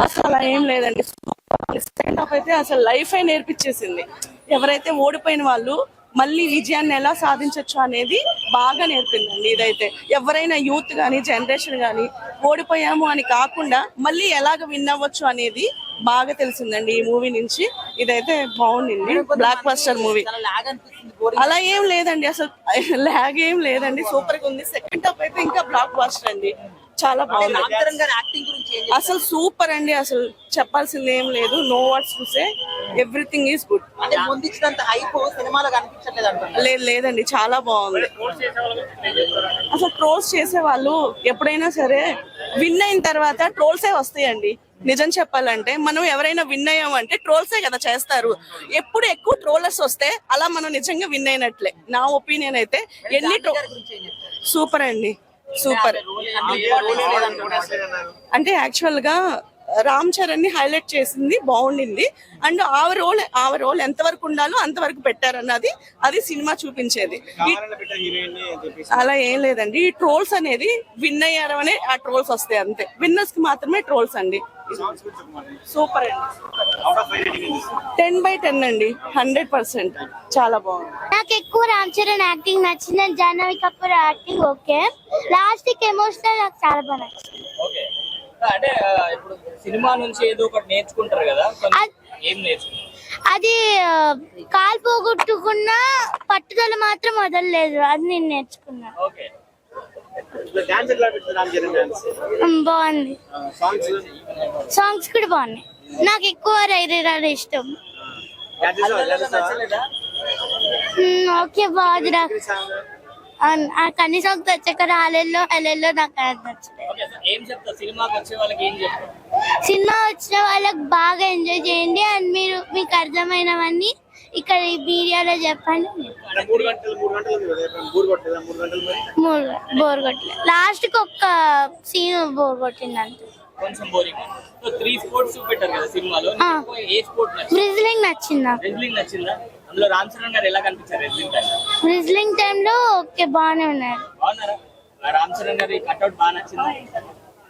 అసలు అలా ఏం లేదండి. సెకండ్ హాఫ్ అయితే అసలు లైఫ్ నేర్పించేసింది. ఎవరైతే ఓడిపోయిన వాళ్ళు మళ్ళీ విజయాన్ని ఎలా సాధించవచ్చు అనేది బాగా నేర్పిందండి. ఇదైతే ఎవరైనా యూత్ కానీ జనరేషన్ కానీ ఓడిపోయాము అని కాకుండా మళ్ళీ ఎలాగ విన్ అవ్వచ్చు అనేది బాగా తెలిసిందండి ఈ మూవీ నుంచి. ఇదైతే బాగుండింది, బ్లాక్ బస్టర్ మూవీ. అలా ఏం లేదండి, అసలు లాగ్ ఏం లేదండి, సూపర్ గా ఉంది. సెకండ్ హాఫ్ అయితే ఇంకా బ్లాక్ బస్టర్ అండి, చాలా బాగుంది. అసలు సూపర్ అండి, అసలు చెప్పాల్సింది ఏం లేదు. No words to say, everything is good. లేదు లేదండి, చాలా బాగుంది. అసలు ట్రోల్స్ చేసే వాళ్ళు ఎప్పుడైనా సరే విన్ అయిన తర్వాత ట్రోల్సే వస్తాయండి. నిజం చెప్పాలంటే మనం ఎవరైనా విన్ అయ్యామంటే ట్రోల్సే కదా చేస్తారు. ఎప్పుడు ఎక్కువ ట్రోలర్స్ వస్తే అలా మనం నిజంగా విన్ అయినట్లే. నా ఒపీనియన్ అయితే ఎన్ని సూపర్ అండి, సూపర్. అంటే యాక్చువల్ గా రామ్ చరణ్ ని హైలైట్ చేసింది బాగుండింది. అండ్ ఆ రోల్ ఎంతవరకు ఉండాలో అంతవరకు పెట్టారన్నది అది సినిమా చూపించేది. అలా ఏం లేదండి, ఈ ట్రోల్స్ అనేది విన్ అయ్యారు అనే ఆ ట్రోల్స్ వస్తాయి అంతే. విన్నర్స్ కి మాత్రమే ట్రోల్స్ అండి. సూపర్ అండి, 10/10 అండి, 100%. చాలా బాగుంది. నాకు ఎక్కువ రామ్ చరణ్ యాక్టింగ్ నచ్చింది, Jahnavi Kapoor acting okay. Last కి ఎమోషనల్ నాకు చాలా బాగా నచ్చింది. అంటే ఇప్పుడు సినిమా నుంచి ఏదో ఒకటి నేర్చుకుంటారు కదా, ఏం నేర్చుకుంటారు? అది కాలు పోగొట్టుకున్న పట్టుదల మాత్రం వదలలేదు, అది నేను నేర్చుకున్నా. బాగుంది, సాంగ్స్ కూడా బాగున్నాయి. నాకు ఎక్కువ రైరాడు ఇష్టం. ఓకే బాగుంది. కన్నీ సాంగ్స్ వచ్చాక హల్లెల్లో నాకు నచ్చలేదు. సినిమా వచ్చిన వాళ్ళకి బాగా ఎంజాయ్ చేయండి. అండ్ మీకు అర్థమైనవన్నీ ఇక్కడ ఈ వీడియోలో చెప్పండి. బోర్ కొట్టలేదు, లాస్ట్ కి ఒక్క సీన్ బోర్ కొట్టింది అంతే. బ్రిజ్లింగ్ నచ్చిందా? బ్రిజ్లింగ్ టైమ్ లో ఓకే బాగానే ఉన్నారు.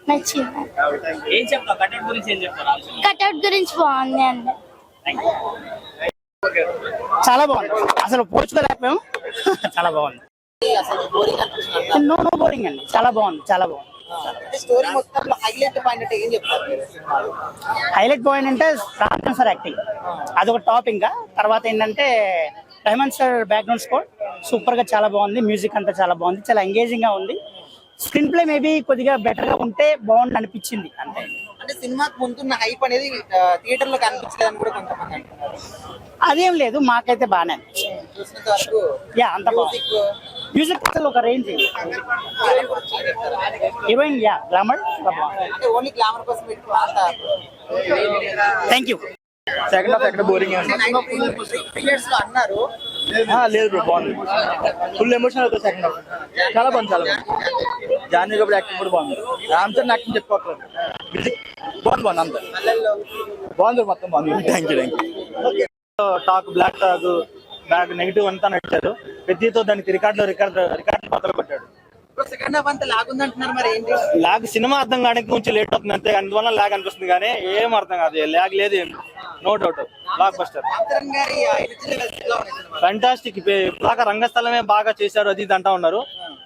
నచ్చింది. కట్అవుట్ గురించి బాగుంది అండి. చాలా బాగుంది, అసలు పోల్చుకోలేకపోయాం. చాలా బాగుంది. నో బోరింగ్ అండి, చాలా బాగుంది, చాలా బాగుంది. హైలైట్ పాయింట్ అంటే రామ్ సార్ యాక్టింగ్, అదొక టాప్. ఇంకా తర్వాత ఏంటంటే Rahman sir background score super గా చాలా బాగుంది. మ్యూజిక్ అంతా చాలా బాగుంది, చాలా ఎంగేజింగ్ గా ఉంది. స్క్రీన్ ప్లే మేబీ కొద్దిగా బెటర్ గా ఉంటే బాగుంది అనిపించింది అంతే. అంటే సినిమాకి ముందున్న హైప్ అనేది థియేటర్ లో కనిపించలేదని కూడా కొంతమంది అంటున్నారు. అదేం లేదు, మాకైతే బాగానే అనిపించింది. యా, అంత బాగుంది. మ్యూజిక్ అసలు ఒక range. Heroine yeah glamour, only glamour కోసం థ్యాంక్ యూ. సెకండ్ హాఫ్ ఎక్కడ బోరింగ్ అన్నారు. లేదు బ్రో, బాగుంది. ఫుల్ ఎమోషనల్ అవుతుంది సెకండ్ హాఫ్. చాలా బాగుంది, చాలా బాగుంది. జాహ్నవి కపూర్ యాక్టింగ్ కూడా బాగుంది. రామ్ చరణ్ యాక్టింగ్ చెప్పుకోవట్లేదు, బాగుంది అంత బాగుంది, మొత్తం బాగుంది. Thank you. Talk block talk back negative అంతా నడిచారు. పెద్దతో దానికి రికార్డు బద్దలు కొట్టాడు. సెకండ్ హాఫ్ అంతా లాగ్ ఉందంటున్నారు, మరి ఏంటి? లాగ్ సినిమా అర్థం కావడానికి కొంచెం లేట్ అవుతుంది అంతే, అందువల్ల లాగ్ అనిపిస్తుంది. కానీ ఏం అర్థం కాదు, లాగ్ లేదు, ఏం no doubt. Blockbuster, fantastic. బాగా రంగస్థలమే బాగా చేశారు, అది ఇది అంటా ఉన్నారు.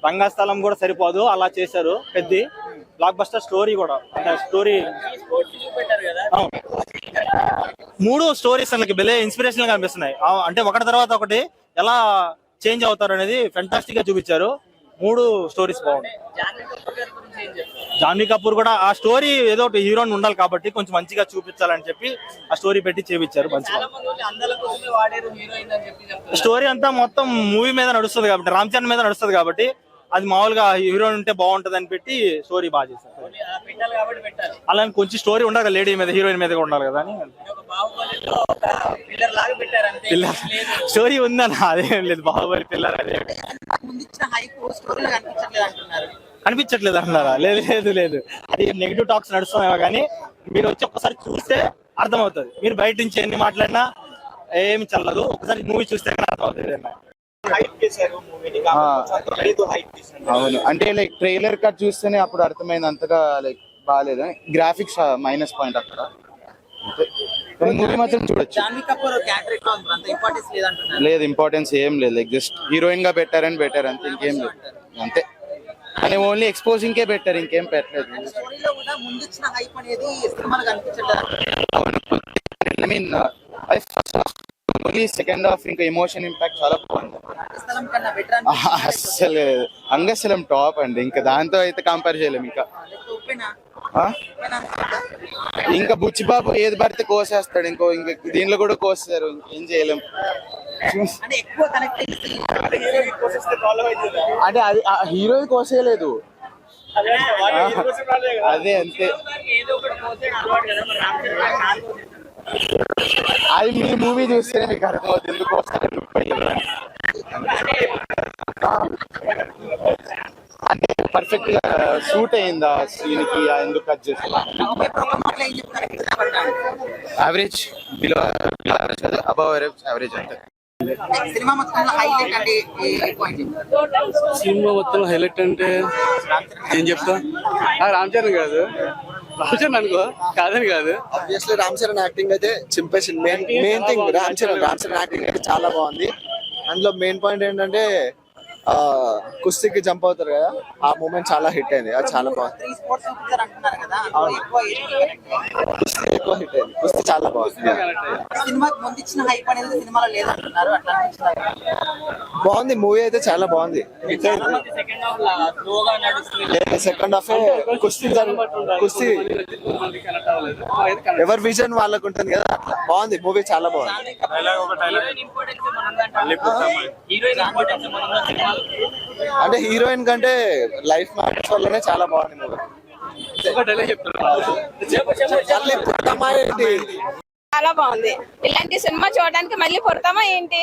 రంగస్థలం కూడా సరిపోదు, అలా చేశారు. పెద్ద బ్లాక్ బస్టర్ స్టోరీ కూడా, అంటే స్టోరీ 3 స్టోరీస్ అసలు భలే ఇన్స్పిరేషన్ గా అనిపిస్తున్నాయి. అంటే ఒకటి తర్వాత ఒకటి ఎలా చేంజ్ అవుతారు అనేది ఫెంటాస్టిక్ గా చూపించారు. 3 స్టోరీస్ బాగుంది. జాహ్నవి కపూర్ కూడా ఆ స్టోరీ ఏదో ఒకటి హీరోయిన్ ఉండాలి కాబట్టి కొంచెం మంచిగా చూపించాలని చెప్పి ఆ స్టోరీ పెట్టి చేపించారు మంచిగా. స్టోరీ అంతా మొత్తం మూవీ మీద నడుస్తుంది కాబట్టి, రామ్ చరణ్ మీద నడుస్తుంది కాబట్టి అది మామూలుగా హీరోయిన్ ఉంటే బాగుంటది అని పెట్టి స్టోరీ బాగా చేశారు. అలా కొంచెం స్టోరీ ఉండాలి కదా, లేడీ మీద హీరోయిన్ మీద ఉండాలి కదా అని స్టోరీ ఉందన్న. అదేం లేదు, బాహుబలి పిల్లర్ కనిపించట్లేదు అంటున్నారా? లేదు, అది నెగిటివ్ టాక్స్ నడుస్తున్నాయో కానీ మీరు వచ్చి ఒక్కసారి చూస్తే అర్థమవుతుంది. మీరు బయట నుంచి ఎన్ని మాట్లాడినా ఏమి చల్లదు, ఒకసారి మూవీ చూస్తే అర్థమవుతుంది. అవును, అంటే లైక్ ట్రైలర్ కట్ చూస్తేనే అప్పుడు అర్థమైంది, అంతగా లైక్ బాగాలేదు. గ్రాఫిక్స్ మైనస్ పాయింట్ అక్కడ. మూవీ మాత్రం చూడొచ్చు. జాన్వీ కపూర్ క్యారెక్టర్ ఎట్లా ఉంది? అంత ఇంపార్టెన్స్ లేదంటున్నారు. లేదు, ఇంపార్టెన్స్ ఏం లేదు. లైక్ జస్ట్ హీరోయిన్ గా పెట్టారని బెటర్ అంతే, ఇంకేం లేదు అంతే. అని ఓన్లీ ఎక్స్పోజింగ్ కే పెట్టారు, ఇంకేం పెట్టలేదు. స్టోరీలో కూడా ముందు ఇచ్చిన హైప్ అనేది సినిమాలకు అనిపించట్లేదు. I mean only second half ఇంకా ఎమోషన్ ఇంపాక్ట్ చాలా బాగుంది. స్థలం కన్నా బెటర్ అసలు అంగస్థలం టాప్ అండి, ఇంకా దాంతో అయితే కంపేర్ చేయలేము. ఇంకా ఇంకా బుచ్చిబాబు ఏది పడితే కోసేస్తాడు, ఇంకా దీనిలో కూడా కోస్తారు, ఇంకేం చేయలేం. అంటే ఎక్కువ కనెక్ట్ అంటే అది హీరో కోసేయలేదు, అదే అంతే. ఏదో ఒకటి పోతే అలవాటు కదా, మరి రామ్ చరణ్ గారు నాలుగు అది మీ మూవీ చూస్తేనే మీకు అర్థమవుతుంది ఎందుకు వస్తారు. అంటే పర్ఫెక్ట్ గా సూట్ అయిందా సీన్ కి, ఎందుకు కట్ చేస్తున్నా. యావరేజ్, బిలో యావరేజ్ కాదు, అబవ్ యావరేజ్ అంటే. సినిమా మొత్తంలో హైలైట్ అంటే ఏ పాయింట్? సినిమా మొత్తం హైలైట్ అంటే ఏం చెప్తా, రామ్ చరణ్ కాదు, రామ్ చరణ్ అనుకో, కాదని కాదు. ఆబ్వియస్లీ రామ్ చరణ్ యాక్టింగ్ అయితే చింపేసింది. Main thing Ram Charan acting అయితే చాలా బాగుంది. అందులో మెయిన్ పాయింట్ ఏంటంటే కుస్తీకి జంప్ అవుతారు కదా, ఆ మూమెంట్ చాలా హిట్ అయింది, అది చాలా బాగుంది. కుస్తీ ఎక్కువ హిట్ అయింది, కుస్తీ చాలా బాగుంది. సినిమాకి ముందు ఇచ్చిన హైప్ అనేది సినిమాలో లేదంటున్నారు, అట్లా బాగుంది మూవీ అయితే చాలా బాగుంది. సెకండ్ హాఫ్ స్లోగా నడుస్తుంది. సెకండ్ హాఫ్ కుస్తీ ఎవరి విజన్ వాళ్ళకు ఉంటుంది కదా, అట్లా బాగుంది మూవీ, చాలా బాగుంది. అంటే హీరోయిన్ కంటే లైఫ్ మ్యాటర్స్ వల్లనే చాలా బాగుంది మూవీ. చాలా బాగుంది. ఇలాంటి సినిమా చూడడానికి మళ్ళీ పుడతామా ఏంటి?